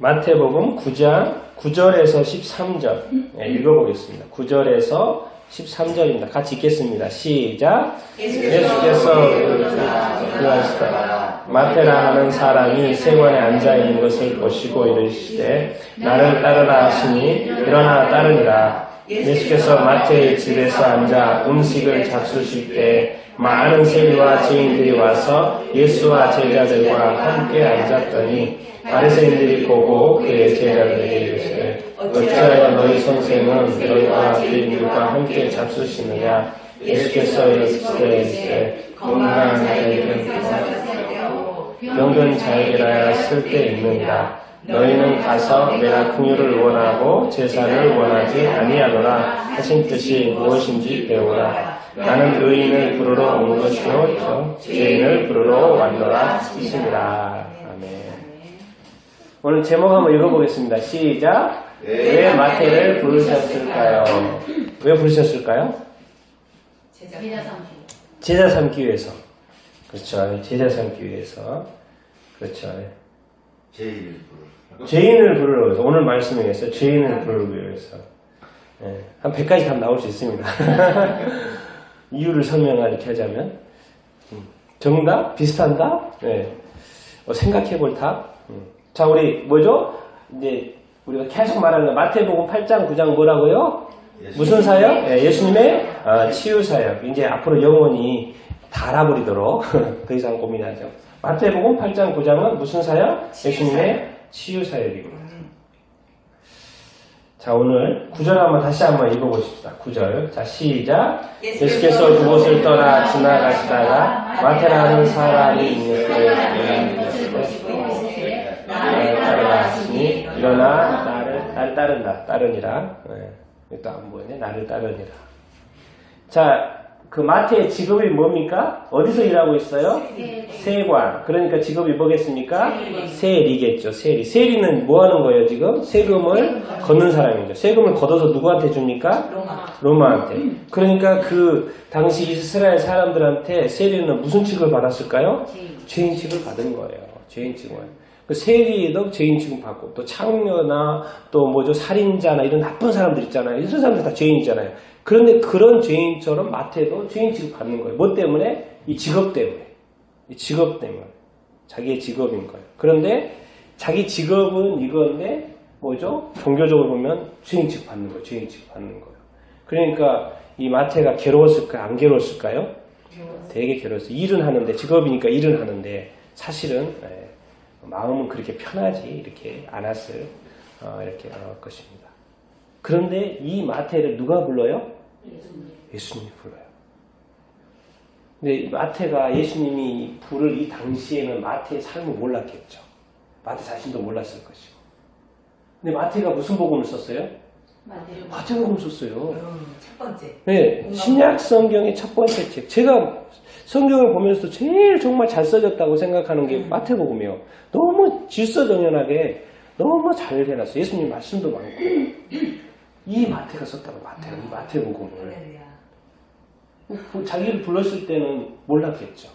마태복음 9장 9절에서 13절 읽어보겠습니다. 9절에서 13절입니다. 같이 읽겠습니다. 시작. 예수께서 그러하시더라. 마테라 하는 사람이 세관에 앉아있는 것을 보시고 이르시되 나를 따르라 하시니 일어나 따르니라. 예수께서 마태의 집에서 앉아 음식을 잡수실 때 많은 세리와 죄인들이 와서 예수와 제자들과 함께 앉았더니 바리새인들이 보고 그의 제자들에게 이르시되 어찌하여 너희 선생은 너희와 죄인들과 함께 잡수시느냐. 예수께서 이르시되 건강한 자에게는 병든 자에게라야 쓸데있느니라. 너희는 가서 내가 긍휼을 원하고 제사를 원하지 아니하노라 하신 뜻이 무엇인지 배우라. 나는 의인을 부르러 온 것이 죠 죄인을 부르러 왔노라 하시니라. 아멘. 오늘 제목 한번 읽어보겠습니다. 시작. 왜 마태를 부르셨을까요? 왜 부르셨을까요? 제자 삼기 위해서. 그렇죠. 제자 삼기 위해서. 그렇죠. 죄인을 부르러 위해서. 오늘 말씀에 의해서 죄인을 부르기 위해서. 한 100가지 답 나올 수 있습니다. 이유를 설명하게 하자면 정답? 비슷한 답? 생각해볼 답? 자, 우리 뭐죠? 이제 우리가 계속 말하는 마태복음 8장 9장 뭐라고요? 무슨 사역? 예수님의 치유 사역. 이제 앞으로 영원히 다 알아버리도록 더 이상 고민하죠. 마태복음 8장 9장은 무슨 사역? 예수님의 치유 사역입니다. 자, 오늘 9절 다시 한번 읽어보십시다. 9절. 자, 시작. 예수께서 그곳을 떠나 지나가시다가 마테라는 사람이 있는 그의 나를 따르라 하시니 일어나 나를 따른다. 따르니라. 또 안 보이네. 나를 따르니라. 자, 그 마태의 직업이 뭡니까? 어디서 일하고 있어요? 세관. 그러니까 직업이 뭐겠습니까? 세리겠죠. 세리. 세리는 뭐 하는 거예요, 지금? 세금을 걷는 사람이죠. 세금을 걷어서 누구한테 줍니까? 로마한테. 그러니까 그 당시 이스라엘 사람들한테 세리는 무슨 취급을 받았을까요? 죄인 취급을 받은 거예요. 죄인 취급을. 그 세리도 죄인 취급받고, 또 창녀나 또 뭐죠, 살인자나 이런 나쁜 사람들 있잖아요. 이런 사람들 다 죄인이잖아요. 그런데 그런 죄인처럼 마태도 죄인 취급받는 거예요. 뭐 때문에? 이 직업 때문에. 이 직업 때문에. 자기의 직업인 거예요. 그런데 자기 직업은 이건데 뭐죠? 종교적으로 보면 죄인 취급받는 거예요. 죄인 취급받는 거예요. 그러니까 이 마태가 괴로웠을까요? 안 괴로웠을까요? 되게 괴로웠어요. 일은 하는데, 직업이니까 일은 하는데 사실은 마음은 그렇게 편하지 이렇게 않았을 이렇게 것입니다. 그런데 이 마태를 누가 불러요? 예수님이 불러요. 근데 마태가 예수님이 부를 이 당시에는 마태의 삶을 몰랐겠죠. 마태 자신도 몰랐을 것이고. 근데 마태가 무슨 복음을 썼어요? 마태복음을 썼어요. 첫 번째. 네, 신약 성경의 첫 번째 책. 제가 성경을 보면서 제일 정말 잘 써졌다고 생각하는 게 마태복음이에요. 너무 질서정연하게 너무 잘 해놨어요. 예수님 말씀도 많고. 이 마태가 썼다고, 마태가 이 마태복음을. 자기를 불렀을 때는 몰랐겠죠.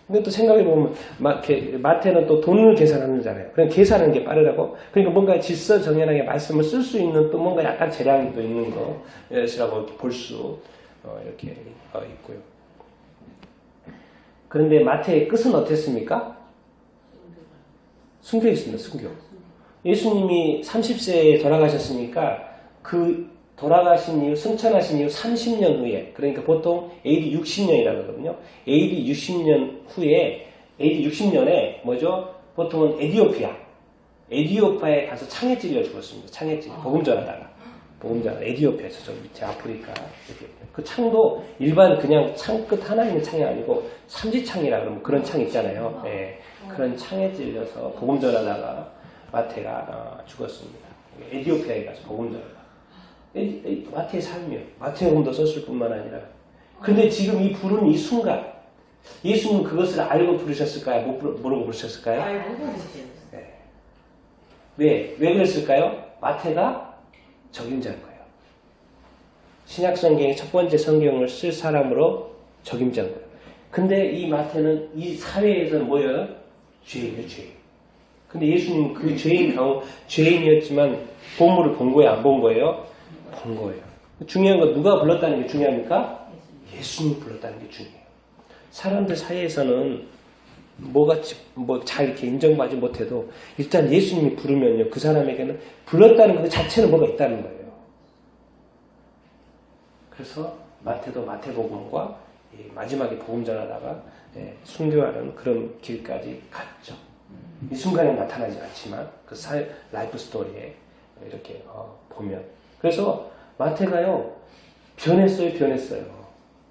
근데 또 생각해보면 마태는 또 돈을 계산하는 자잖아요. 그냥 계산하는 게 빠르다고. 그러니까 뭔가 질서정연하게 말씀을 쓸 수 있는 또 뭔가 약간 재량이 또 있는 것이라고 볼 수 이렇게 있고요. 그런데 마태의 끝은 어땠습니까? 순교했습니다. 순교. 예수님이 30세에 돌아가셨으니까 그 돌아가신 이후, 승천하신 이후 30년 후에, 그러니까 보통 AD 60년이라고 그러거든요. AD 60년 후에, AD 60년에 뭐죠? 보통은 에디오피아에 가서 창에 찔려 죽었습니다. 창에 찔려. 복음 전하다가. 에디오피아에서 저 밑에 아프리카. 이렇게. 그 창도 일반 그냥 창 끝 하나 있는 창이 아니고 삼지창이라 그러면 그런 창 있잖아요. 네. 그런 창에 찔려서 복음 전하다가 마태가 죽었습니다. 에디오피아에 가서 복음 전하다가. 마태의 삶이요. 마태복음도 썼을 뿐만 아니라. 근데 지금 이 부르는 이 순간, 예수님은 그것을 알고 부르셨을까요? 모르고 부르셨을까요? 알고 부르셨어요. 네. 왜 그랬을까요? 마태가 적임자인 거예요. 신약성경의 첫 번째 성경을 쓸 사람으로 적임자인 거예요. 근데 이 마태는 이 사회에서는 뭐예요? 죄예요, 죄. 근데 예수님은 그 죄인이었지만 보물을 본 거예요? 안 본 거예요? 본 거예요. 중요한 건 누가 불렀다는 게 중요합니까? 예수님이 불렀다는 게 중요해요. 사람들 사이에서는 잘 이렇게 인정받지 못해도 일단 예수님이 부르면요, 그 사람에게는 불렀다는 것 자체는 뭐가 있다는 거예요. 그래서 마태도 마태복음과 마지막에 복음 전하다가 순교하는 그런 길까지 갔죠. 이 순간에 나타나지 않지만 그 라이프 스토리에 이렇게 보면, 그래서 마태가요 변했어요.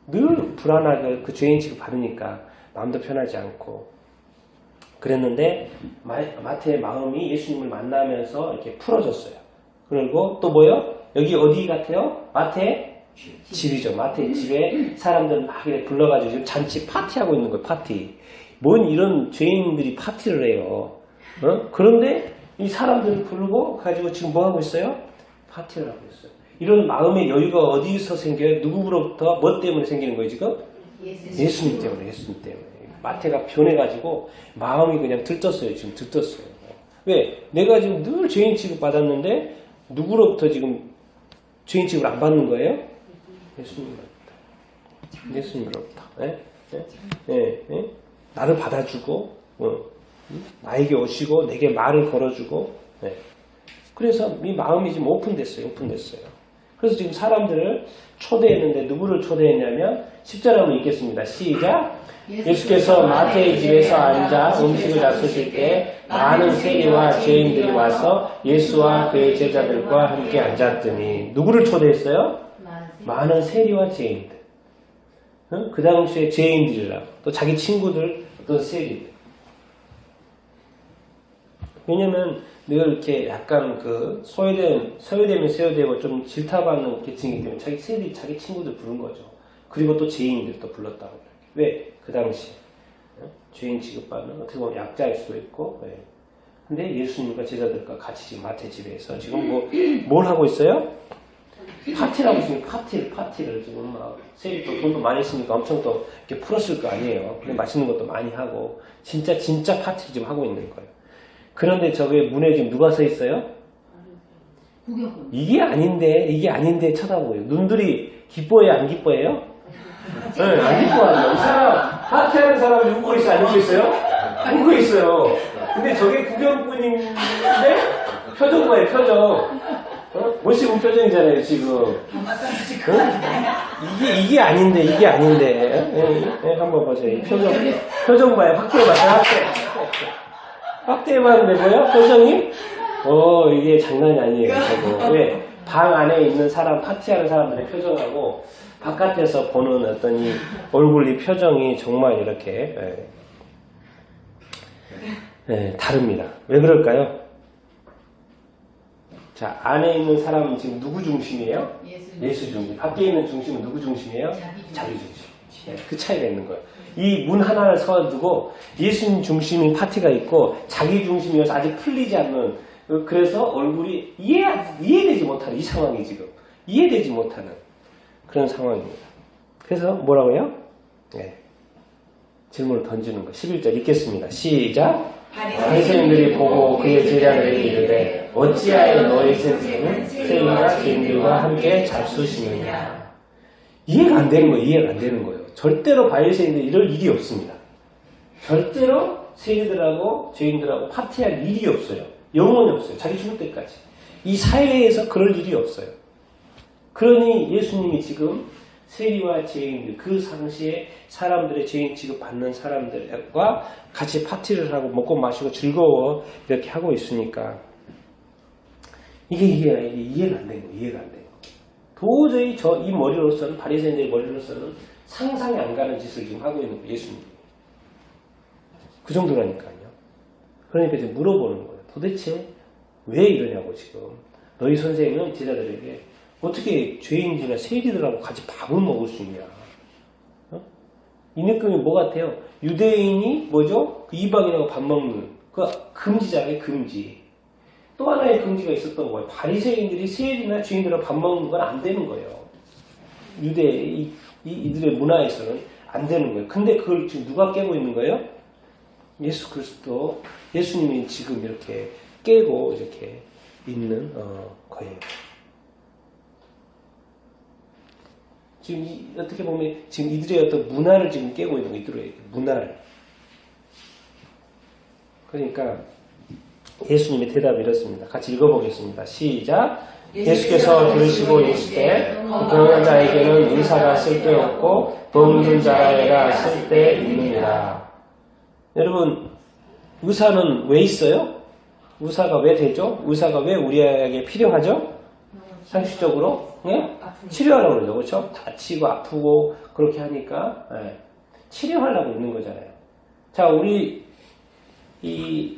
늘 불안하게 그 죄인 취급 받으니까 마음도 편하지 않고 그랬는데 마태의 마음이 예수님을 만나면서 이렇게 풀어졌어요. 그리고 또 뭐요? 여기 어디 같아요? 마태 집이죠. 마태 집에 사람들 막 이렇게 불러가지고 지금 잔치 파티하고 있는 거예요. 파티. 뭔 이런 죄인들이 파티를 해요. 그런데 이 사람들을 부르고 가지고 지금 뭐 하고 있어요? 파티를 하고 있어요. 이런 마음의 여유가 어디서 생겨요? 누구로부터 뭐 때문에 생기는 거예요 지금? 예수님 때문에. 마태가 변해가지고 마음이 그냥 들떴어요. 지금 들떴어요. 왜? 내가 지금 늘 죄인 취급 받았는데 누구로부터 지금 죄인 취급을 안 받는 거예요? 예수님으로부터. 나를 받아주고 나에게 오시고 내게 말을 걸어주고. 그래서 이 마음이 지금 오픈됐어요. 그래서 지금 사람들을 초대했는데 누구를 초대했냐면 10절 한번 읽겠습니다. 시작. 예수께서 마태의 집에서 앉아 음식을 다투실 때 많은 세리와 죄인들이 와서 예수와 그의 제자들과 함께 앉았더니, 누구를 초대했어요? 많은 세리와 죄인들. 그 당시에 죄인들이라고, 또 자기 친구들, 어떤 세리들. 왜냐면 늘 이렇게 약간 그 소외되면 소외되고 좀 질타받는 계층이기 때문에 자기 세리, 자기 친구들 부른 거죠. 그리고 또 죄인들 또 불렀다고. 왜? 그 당시 죄인 취급받는 어떻게 보면 약자일 수도 있고. 근데 예수님과 제자들과 같이 지금 마태 집에서 지금 뭘 하고 있어요? 파티를 하고 있으니까 파티를 지금 막 세리 또 돈도 많이 쓰니까 엄청 또 이렇게 풀었을 거 아니에요. 근데 맛있는 것도 많이 하고 진짜 파티를 지금 하고 있는 거예요. 그런데 저기 문에 지금 누가 서 있어요? 이게 아닌데 쳐다보여요. 눈들이 기뻐해요, 안 기뻐해요? 안 기뻐하죠. 이 사람 파티하는 사람이 웃고 있어요, 안 웃고 있어요? 웃고 있어요. 근데 저게 구경꾼인데 표정 봐요, 표정. 멋있는 표정이잖아요, 지금. 이게 아닌데. 한번 보세요. 표정 봐요. 확대해봐요, 확대해봤는데 뭐야? 표정이? 이게 장난이 아니에요, 저거. 왜? 방 안에 있는 사람, 파티하는 사람들의 표정하고 바깥에서 보는 어떤 이 얼굴이 표정이 정말 이렇게 다릅니다. 왜 그럴까요? 자, 안에 있는 사람은 지금 누구 중심이에요? 예수 중심. 밖에 있는 중심은 누구 중심이에요? 자기 중심. 그 차이가 있는 거예요. 이 문 하나를 서두고 예수님 중심인 파티가 있고 자기 중심이어서 아직 풀리지 않는, 그래서 얼굴이 이해되지 못하는 이 상황이 지금 이해되지 못하는 그런 상황입니다. 그래서 뭐라고요? 질문을 던지는 거. 11절 읽겠습니다. 시작. 바리새인들이 보고 그의 제자들에게 이르되 어찌하여 너희 선생은 세리와 죄인들과 함께 잡수시느냐. 이해가 안 되는 거예요. 절대로 바리새인들이 이럴 일이 없습니다. 절대로 세리들하고 죄인들하고 파티할 일이 없어요. 영원히 없어요. 자기 죽을 때까지. 이 사회에서 그럴 일이 없어요. 그러니 예수님이 지금 세리와 죄인들, 그 당시에 사람들의 죄인 취급받는 사람들과 같이 파티를 하고 먹고 마시고 즐거워 이렇게 하고 있으니까 이게 이해가 안 되는 거예요. 도저히 이 머리로서는, 바리새인들의 머리로서는 상상이 안 가는 짓을 지금 하고 있는 거예요. 예수님. 그 정도라니까요. 그러니까 지금 물어보는 거예요. 도대체 왜 이러냐고 지금. 너희 선생님은 제자들에게 어떻게 죄인들이나 세리들하고 같이 밥을 먹을 수 있냐. 이 느낌이 뭐 같아요? 유대인이 뭐죠? 그 이방인하고 밥 먹는 그 금지잖아요. 금지. 또 하나의 금지가 있었던 거예요. 바리새인들이 세리나 죄인들하고 밥 먹는 건 안 되는 거예요. 이들의 문화에서는 안 되는 거예요. 근데 그걸 지금 누가 깨고 있는 거예요? 예수 그리스도, 예수님이 지금 이렇게 깨고 이렇게 있는 거예요. 지금 어떻게 보면 지금 이들의 어떤 문화를 지금 깨고 있는 거, 이들의 문화를. 그러니까 예수님의 대답이 이렇습니다. 같이 읽어보겠습니다. 시작. 예수께서 들으시고 이르시되 병든 자에게는 의사가 쓸데없고 병든 자에게 쓸데있느니라. 여러분, 의사는 왜 있어요? 의사가 왜 되죠? 의사가 왜 우리에게 필요하죠? 상식적으로 네? 치료하려고 그러죠. 그렇죠? 다치고 아프고 그렇게 하니까 네. 치료하려고 있는 거잖아요. 자, 우리 이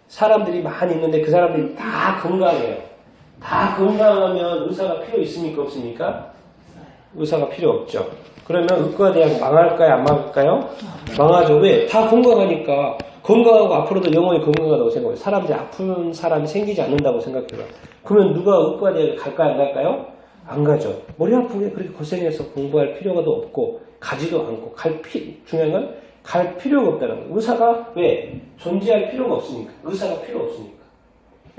사람들이 많이 있는데 그 사람들이 다 건강해요. 다 건강하면 의사가 필요 있습니까? 없습니까? 의사가 필요 없죠. 그러면 의과대학 망할까요? 안 망할까요? 망하죠. 왜? 다 건강하니까. 건강하고 앞으로도 영원히 건강하다고 생각해요. 사람들이 아픈 사람이 생기지 않는다고 생각해요. 그러면 누가 의과대학에 갈까요? 안 갈까요? 안 가죠. 머리 아프게 그렇게 고생해서 공부할 필요가 더 없고 가지도 않고 중요한 건 갈 필요가 없다는 거예요. 의사가 왜? 존재할 필요가 없으니까. 의사가 필요 없으니까.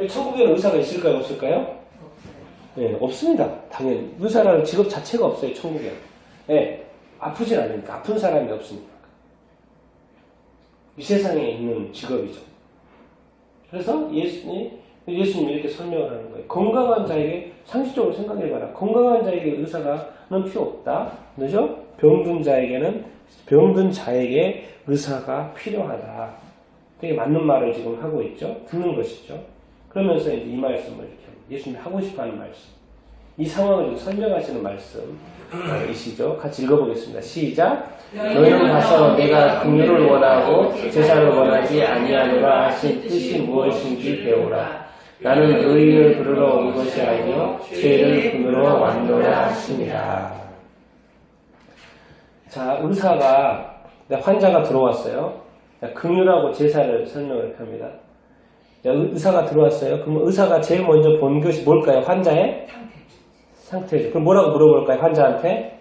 천국에는 의사가 있을까요? 없을까요? 네, 없습니다. 당연히. 의사라는 직업 자체가 없어요. 천국에는. 네, 아프진 않으니까. 아픈 사람이 없으니까. 이 세상에 있는 직업이죠. 그래서 예수님이 이렇게 설명을 하는 거예요. 건강한 자에게 상식적으로 생각해봐라. 건강한 자에게 의사가는 필요 없다. 그죠? 병든 자에게 의사가 필요하다. 되게 맞는 말을 지금 하고 있죠. 듣는 것이죠. 그러면서 이제 이 말씀을 이렇게 예수님이 하고 싶어하는 말씀, 이 상황을 좀 설명하시는 말씀이시죠. 같이 읽어보겠습니다. 시작. 너희는 가서 내가 긍휼을 원하고 제사를 원하지 아니하노라 하신 뜻이 무엇인지 배우라. 나는 의인을 부르러 온 것이 아니요 죄를 부르러 왔노라 하시니라. 자, 환자가 들어왔어요. 긍휼하고 제사를 설명을 합니다. 의사가 들어왔어요. 그럼 의사가 제일 먼저 본 것이 뭘까요? 환자의 상태죠. 그럼 뭐라고 물어볼까요? 환자한테?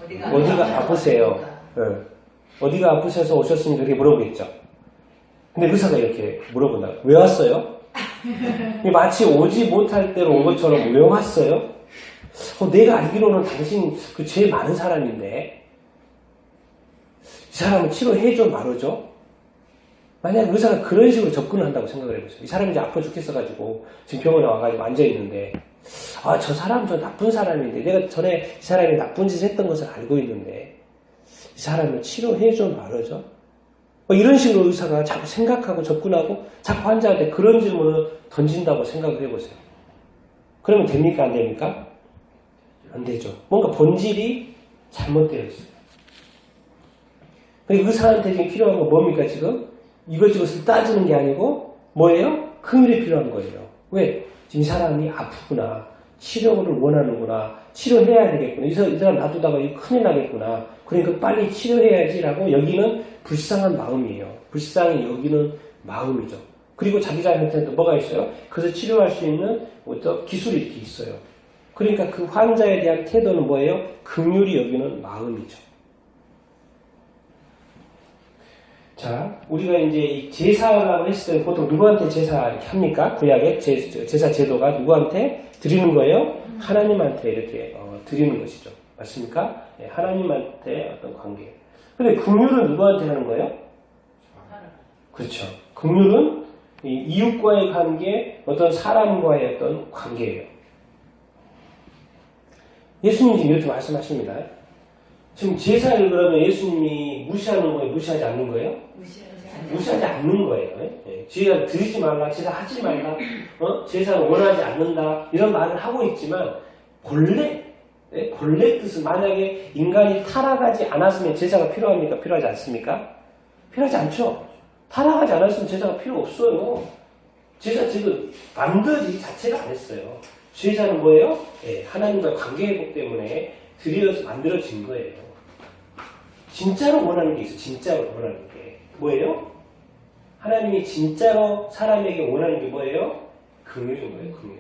어디가 아프세요? 네. 어디가 아프셔서 오셨습니까? 이렇게 물어보겠죠. 근데 의사가 이렇게 물어본다. 왜 왔어요? 마치 오지 못할 때로 온 것처럼 왜 왔어요? 내가 알기로는 당신 그 제일 많은 사람인데 이 사람은 치료해줘 말아줘? 만약 의사가 그런 식으로 접근을 한다고 생각을 해보세요. 이 사람이 이제 아파 죽겠어가지고 지금 병원에 와가지고 앉아있는데 저 사람 저 나쁜 사람인데 내가 전에 이 사람이 나쁜 짓을 했던 것을 알고 있는데 이 사람을 치료해줘 말아줘? 이런 식으로 의사가 자꾸 생각하고 접근하고 자꾸 환자한테 그런 질문을 던진다고 생각을 해보세요. 그러면 됩니까? 안 됩니까? 안 되죠. 뭔가 본질이 잘못되어 있어요. 의사한테 지금 필요한 건 뭡니까 지금? 이것저것을 따지는 게 아니고 뭐예요? 긍휼이 필요한 거예요. 왜? 지금 이 사람이 아프구나. 치료를 원하는구나. 치료해야 되겠구나. 이 사람 놔두다가 큰일 나겠구나. 그러니까 빨리 치료해야지라고 여기는 불쌍한 마음이에요. 불쌍히 여기는 마음이죠. 그리고 자기 자신한테도 뭐가 있어요? 그래서 치료할 수 있는 어떤 기술이 이렇게 있어요. 그러니까 그 환자에 대한 태도는 뭐예요? 긍휼이 여기는 마음이죠. 자, 우리가 이제 이 제사라고 했을 때 보통 누구한테 제사 이렇게 합니까? 구약의 제사 제도가 누구한테 드리는 거예요? 하나님한테 이렇게 드리는 것이죠. 맞습니까? 네, 하나님한테 어떤 관계. 근데 긍휼은 누구한테 하는 거예요? 그렇죠. 긍휼은 이웃과의 관계, 어떤 사람과의 어떤 관계예요. 예수님이 지금 이렇게 말씀하십니다. 지금 제사를 그러면 예수님이 무시하는 거예요? 무시하지 않는 거예요? 무시하지 않는 거예요. 네. 제사 드리지 말라, 제사 하지 말라, 제사를 원하지 않는다 이런 말을 하고 있지만 본래 뜻은 만약에 인간이 타락하지 않았으면 제사가 필요합니까? 필요하지 않습니까? 필요하지 않죠. 타락하지 않았으면 제사가 필요 없어요. 제사 지금 만들어지기 자체가 안 했어요. 제사는 뭐예요? 네, 하나님과 관계회복 때문에 만들어진 거예요. 진짜로 원하는 게 있어. 진짜로 원하는 게 뭐예요? 하나님이 진짜로 사람에게 원하는 게 뭐예요? 긍휼인 거예요. 긍휼.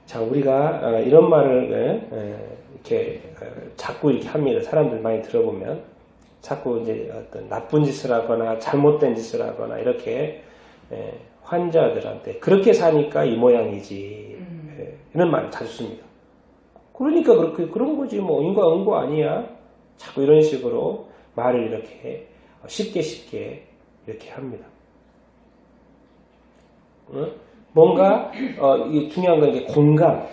자, 우리가 이런 말을 이렇게 자꾸 이렇게 합니다. 사람들 많이 들어보면 자꾸 이제 어떤 나쁜 짓을 하거나 잘못된 짓을 하거나 이렇게 환자들한테 그렇게 사니까 이 모양이지. 이런 말을 자주 씁니다. 그러니까 그렇게 그런 거지 뭐 인과응보 아니야. 자꾸 이런 식으로 말을 이렇게 쉽게 이렇게 합니다. 뭔가 이게 중요한 건 이게 공감,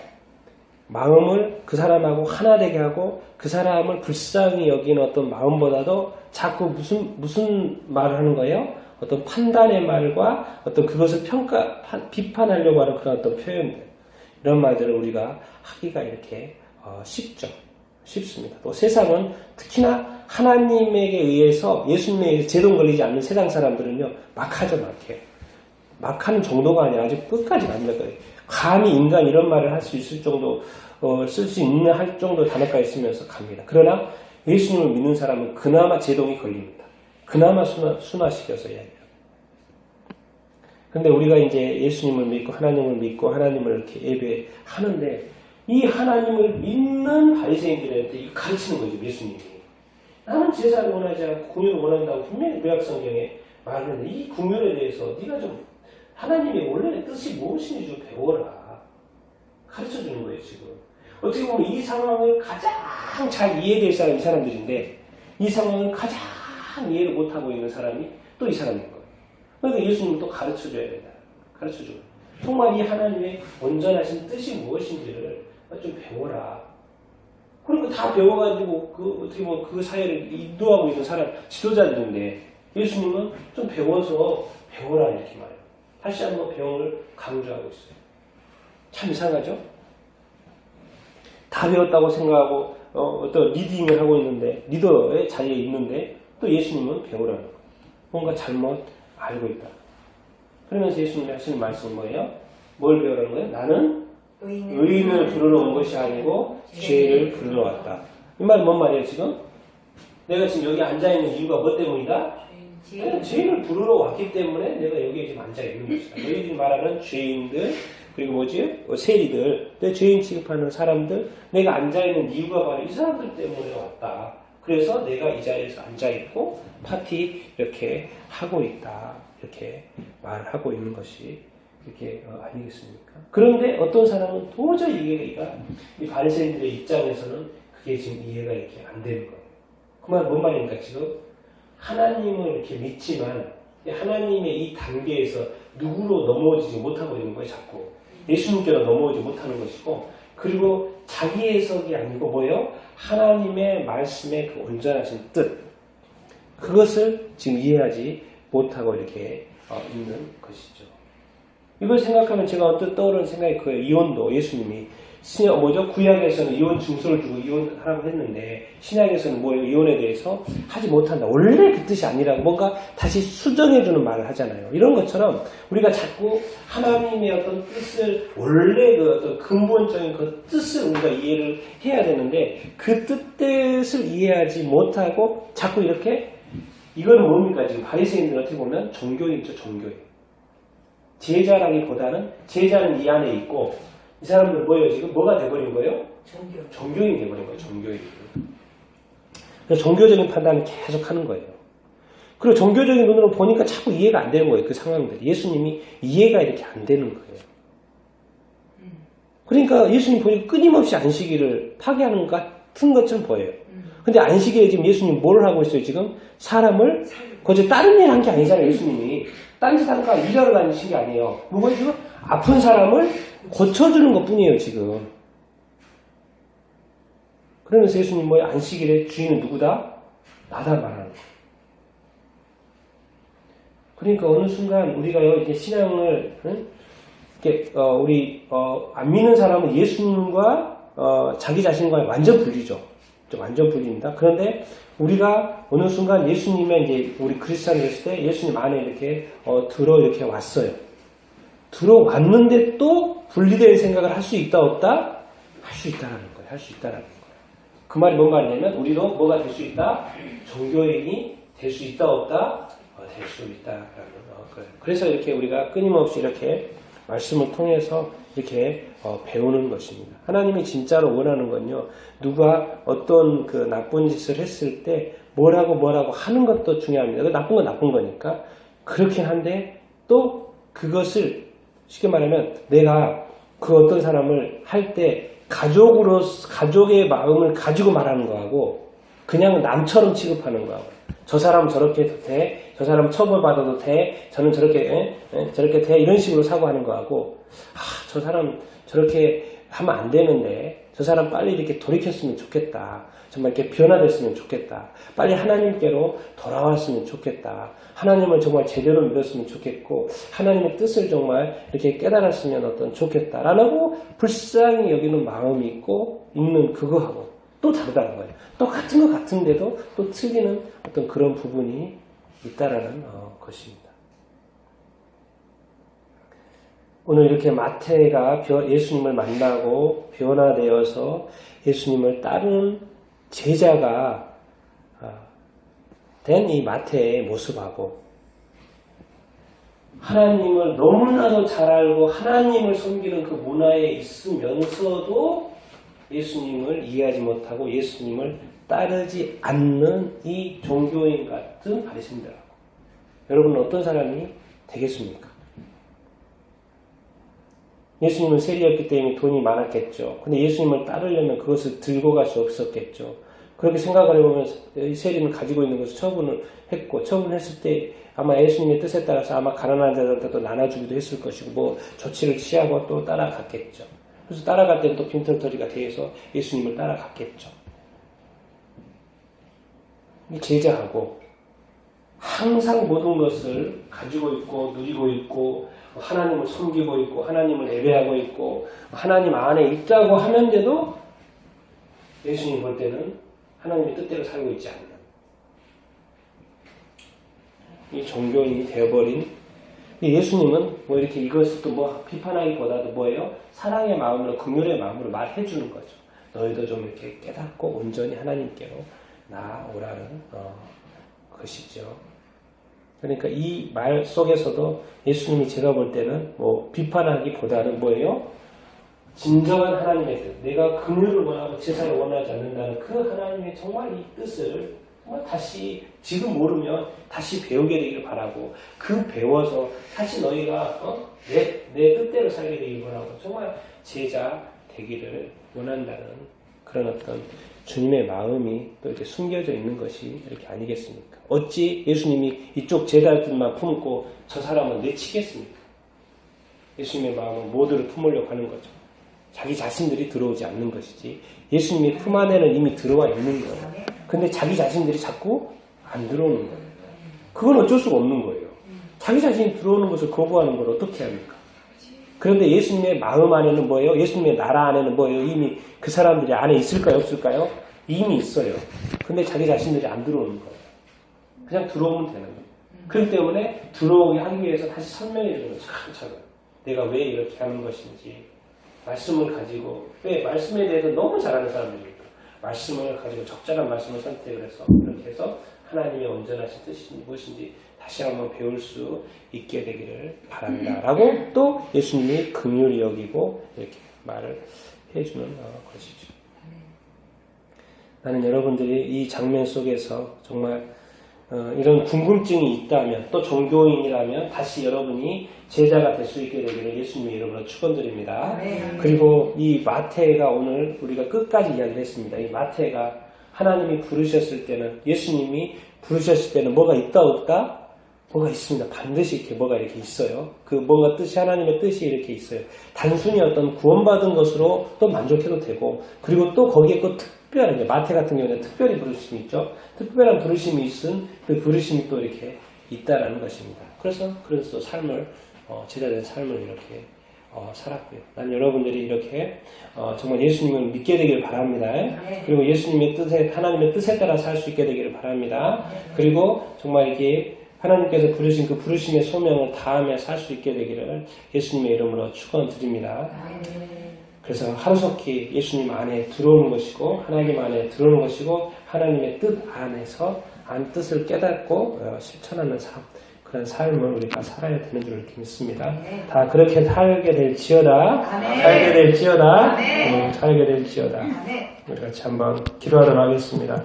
마음을 그 사람하고 하나 되게 하고 그 사람을 불쌍히 여기는 어떤 마음보다도 자꾸 무슨 말을 하는 거예요? 어떤 판단의 말과 어떤 그것을 비판하려고 하는 그런 어떤 표현들, 이런 말들을 우리가 하기가 이렇게 쉽습니다. 또 세상은 특히나 하나님에게 의해서 예수님에 의해서 제동 걸리지 않는 세상 사람들은요 막하죠. 막하는 정도가 아니라 아주 끝까지 갑니다. 감히 인간 이런 말을 할 수 있을 정도 쓸 수 있는 할 정도 단어가 있으면서 갑니다. 그러나 예수님을 믿는 사람은 그나마 제동이 걸립니다. 그나마 순화시켜서 이야기합니다. 근데 우리가 이제 예수님을 믿고 하나님을 이렇게 예배하는데 이 하나님을 믿는 바리새인들한테 가르치는 거죠. 예수님이. 나는 제사를 원하지 않고 공유를 원한다고 분명히 구약성경에 말하는데 이 공유에 대해서 네가 좀 하나님의 원래의 뜻이 무엇인지 좀 배워라. 가르쳐주는 거예요. 지금. 어떻게 보면 이 상황을 가장 잘 이해될 사람이 이 사람들인데 이 상황을 가장 이해를 못하고 있는 사람이 또 이 사람인 거예요. 그러니까 예수님은 또 가르쳐줘야 된다. 가르쳐줘요. 정말 이 하나님의 온전하신 뜻이 무엇인지를 좀 배워라. 그리고 다 배워가지고 어떻게 보면 그 사회를 인도하고 있는 사람 지도자들인데 예수님은 좀 배워서 배워라 이렇게 말해요. 다시 한번 배움을 강조하고 있어요. 참 이상하죠? 다 배웠다고 생각하고 어떤 리딩을 하고 있는데 리더의 자리에 있는데 또 예수님은 배우라는 거예요. 뭔가 잘못 알고 있다. 그러면서 예수님이 하시는 말씀은 뭐예요? 뭘 배우라는 거예요? 나는 의인을 부르러 온 것이 아니고 죄인을 부르러 왔다. 이 말은 뭔 말이에요 지금? 내가 지금 여기 앉아있는 이유가 뭐 때문이다? 죄인을 부르러 왔기 때문에 내가 여기에 지금 앉아있는 것이다. 너희들이 말하는 죄인들 그리고 뭐지? 세리들, 내 죄인 취급하는 사람들 내가 앉아있는 이유가 바로 이 사람들 때문에 왔다. 그래서 내가 이 자리에서 앉아있고 파티 이렇게 하고 있다. 이렇게 말하고 있는 것이 이렇게 아니겠습니까? 그런데 어떤 사람은 도저히 이해가 이 바리새인들의 입장에서는 그게 지금 이해가 이렇게 안 되는 거예요. 그 말 뭔 말입니까? 지금 하나님을 이렇게 믿지만 하나님의 이 단계에서 누구로 넘어오지 못하고 있는 거예요. 자꾸 예수님께로 넘어오지 못하는 것이고 그리고 자기 해석이 아니고 뭐예요? 하나님의 말씀의 그 온전하신 뜻 그것을 지금 이해하지 못하고 이렇게 있는 것이죠. 이걸 생각하면 제가 언뜻 떠오르는 생각이 그거예요. 이혼도 예수님이 구약에서는 이혼 증서를 주고 이혼하라고 했는데 신약에서는 뭐예요? 이혼에 대해서 하지 못한다. 원래 그 뜻이 아니라고 뭔가 다시 수정해주는 말을 하잖아요. 이런 것처럼 우리가 자꾸 하나님의 어떤 뜻을 원래 그 어떤 근본적인 그 뜻을 우리가 이해를 해야 되는데 그 뜻을 이해하지 못하고 자꾸 이렇게 이거는 뭡니까? 지금 바리새인들 어떻게 보면 종교인이죠. 종교인. 제자라기보다는 제자는 이 안에 있고 이 사람들 뭐예요? 지금 뭐가 돼버린 거예요? 종교인이 돼버린 거예요. 종교인. 그래서 종교적인 판단을 계속 하는 거예요. 그리고 종교적인 눈으로 보니까 자꾸 이해가 안 되는 거예요. 그 상황들이. 예수님이 이해가 이렇게 안 되는 거예요. 그러니까 예수님 보니까 끊임없이 안식일을 파괴하는 것 같은 것처럼 보여요. 근데 안식일에 지금 예수님 뭘 하고 있어요? 지금 사람을 거저 다른 일 한 게 아니잖아요. 예수님이. 딴 짓 하니까 일하러 다니신 게 아니에요. 뭐가 지금 아픈 사람을 고쳐주는 것 뿐이에요. 지금. 그러면서 예수님 뭐예요? 안식일의 주인은 누구다? 나다 말하는 거예요. 그러니까 어느 순간 우리가요 이제 신앙을 이렇게 안 믿는 사람은 예수님과 자기 자신과 완전 분리죠. 완전 분리입니다. 그런데 우리가 어느 순간 예수님의 이제 우리 크리스찬이 됐을 때 예수님 안에 이렇게 이렇게 왔어요. 들어왔는데 또 분리된 생각을 할 수 있다 없다? 할 수 있다라는 거예요. 할 수 있다라는 거예요. 그 말이 뭔 말이냐면 우리도 뭐가 될 수 있다? 종교인이 될 수 있다 없다? 될 수 있다라는 거예요. 그래서 이렇게 우리가 끊임없이 이렇게 말씀을 통해서 이렇게 배우는 것입니다. 하나님이 진짜로 원하는 건요. 누가 어떤 그 나쁜 짓을 했을 때 뭐라고 하는 것도 중요합니다. 나쁜 건 나쁜 거니까. 그렇긴 한데 또 그것을 쉽게 말하면 내가 그 어떤 사람을 할 때 가족의 마음을 가지고 말하는 거하고 그냥 남처럼 취급하는 거하고 저 사람은 저렇게 해도 돼, 저 사람은 처벌받아도 돼, 저는 저렇게 돼 이런 식으로 사고하는 거하고 저 사람 저렇게 하면 안 되는데 저 사람 빨리 이렇게 돌이켰으면 좋겠다. 정말 이렇게 변화됐으면 좋겠다. 빨리 하나님께로 돌아왔으면 좋겠다. 하나님을 정말 제대로 믿었으면 좋겠고 하나님의 뜻을 정말 이렇게 깨달았으면 좋겠다라고 불쌍히 여기는 마음이 있고 있는 그거하고 또 다르다는 거예요. 똑같은 것 같은데도 또 틀리는 어떤 그런 부분이 있다라는 것입니다. 오늘 이렇게 마태가 예수님을 만나고 변화되어서 예수님을 따르는 제자가 된 이 마태의 모습하고 하나님을 너무나도 잘 알고 하나님을 섬기는 그 문화에 있으면서도 예수님을 이해하지 못하고 예수님을 따르지 않는 이 종교인 같은 바리새인들하고 여러분은 어떤 사람이 되겠습니까? 예수님은 세리였기 때문에 돈이 많았겠죠. 근데 예수님을 따르려면 그것을 들고 갈 수 없었겠죠. 그렇게 생각을 해보면 세리는 가지고 있는 것을 처분을 했고 처분했을 때 아마 예수님의 뜻에 따라서 아마 가난한 자들한테도 나눠주기도 했을 것이고 뭐 조치를 취하고 또 따라갔겠죠. 그래서 따라갈 때는 또 빈털터리가 돼서 예수님을 따라갔겠죠. 이 제자하고 항상 모든 것을 가지고 있고 누리고 있고 하나님을 섬기고 있고 하나님을 예배하고 있고 하나님 안에 있다고 하면서도 예수님 볼 때는 하나님의 뜻대로 살고 있지 않는 이 종교인이 되어버린 예수님은 뭐 이렇게 이것을 또 뭐 비판하기보다도 뭐예요? 사랑의 마음으로 긍휼의 마음으로 말해주는 거죠. 너희도 좀 이렇게 깨닫고 온전히 하나님께로 나아오라는 것이죠. 그러니까 이 말 속에서도 예수님이 제가 볼 때는 뭐 비판하기보다는 뭐예요? 진정한 하나님의 뜻, 내가 긍휼을 원하고 제사를 원하지 않는다는 그 하나님의 정말 이 뜻을 정말 다시 지금 모르면 다시 배우게 되기를 바라고 그 배워서 다시 너희가 내 뜻대로 살게 되기를 바라고 정말 제자 되기를 원한다는 그런 어떤 주님의 마음이 또 이렇게 숨겨져 있는 것이 이렇게 아니겠습니까? 어찌 예수님이 이쪽 제자들만 품고 저 사람은 내치겠습니까? 예수님의 마음은 모두를 품으려고 하는 거죠. 자기 자신들이 들어오지 않는 것이지 예수님의 품 안에는 이미 들어와 있는 거예요. 근데 자기 자신들이 자꾸 안 들어오는 거예요. 그건 어쩔 수가 없는 거예요. 자기 자신이 들어오는 것을 거부하는 걸 어떻게 합니까? 그런데 예수님의 마음 안에는 뭐예요? 예수님의 나라 안에는 뭐예요? 이미 그 사람들이 안에 있을까요? 없을까요? 이미 있어요. 근데 자기 자신들이 안 들어오는 거예요. 그냥 들어오면 되는 거예요. 그렇기 때문에 들어오게 하기 위해서 다시 설명해 주는 거예요. 차근차근. 내가 왜 이렇게 하는 것인지 말씀을 가지고 왜 말씀에 대해서 너무 잘하는 사람들이니까 말씀을 가지고 적절한 말씀을 선택을 해서 이렇게 해서 하나님의 온전하신 뜻이 무엇인지 다시 한번 배울 수 있게 되기를 바란다 라고 또 예수님이 긍휼히 여기고 이렇게 말을 해주는 것이죠. 나는 여러분들이 이 장면 속에서 정말 이런 궁금증이 있다면 또 종교인이라면 다시 여러분이 제자가 될 수 있게 되기를 예수님의 이름으로 축원드립니다. 그리고 이 마태가 오늘 우리가 끝까지 이야기를 했습니다. 이 마태가 하나님이 부르셨을 때는 예수님이 부르셨을 때는 뭐가 있다 없다? 뭐가 있습니다. 반드시 이렇게 뭐가 이렇게 있어요. 그 뭔가 뜻이 하나님의 뜻이 이렇게 있어요. 단순히 어떤 구원받은 것으로 또 만족해도 되고 그리고 또 거기에 또 특별한 마태 같은 경우는 특별히 부르심이 있죠. 특별한 부르심이 있은 그 부르심이 또 이렇게 있다라는 것입니다. 그래서 삶을 제자된 삶을 이렇게 살았고요. 난 여러분들이 이렇게 정말 예수님을 믿게 되기를 바랍니다. 그리고 예수님의 뜻에 하나님의 뜻에 따라 살 수 있게 되기를 바랍니다. 그리고 정말 이렇게 하나님께서 부르신 그 부르심의 소명을 다하며 살 수 있게 되기를 예수님의 이름으로 축원드립니다. 그래서 하루속히 예수님 안에 들어오는 것이고 하나님 안에 들어오는 것이고 하나님의 뜻 안에서 뜻을 깨닫고 실천하는 삶 그런 삶을 우리가 살아야 되는 줄 이렇게 믿습니다. 다 그렇게 살게 될지어다. 살게 될지어다. 살게 될지어다. 우리 같이 한번 기도하도록 하겠습니다.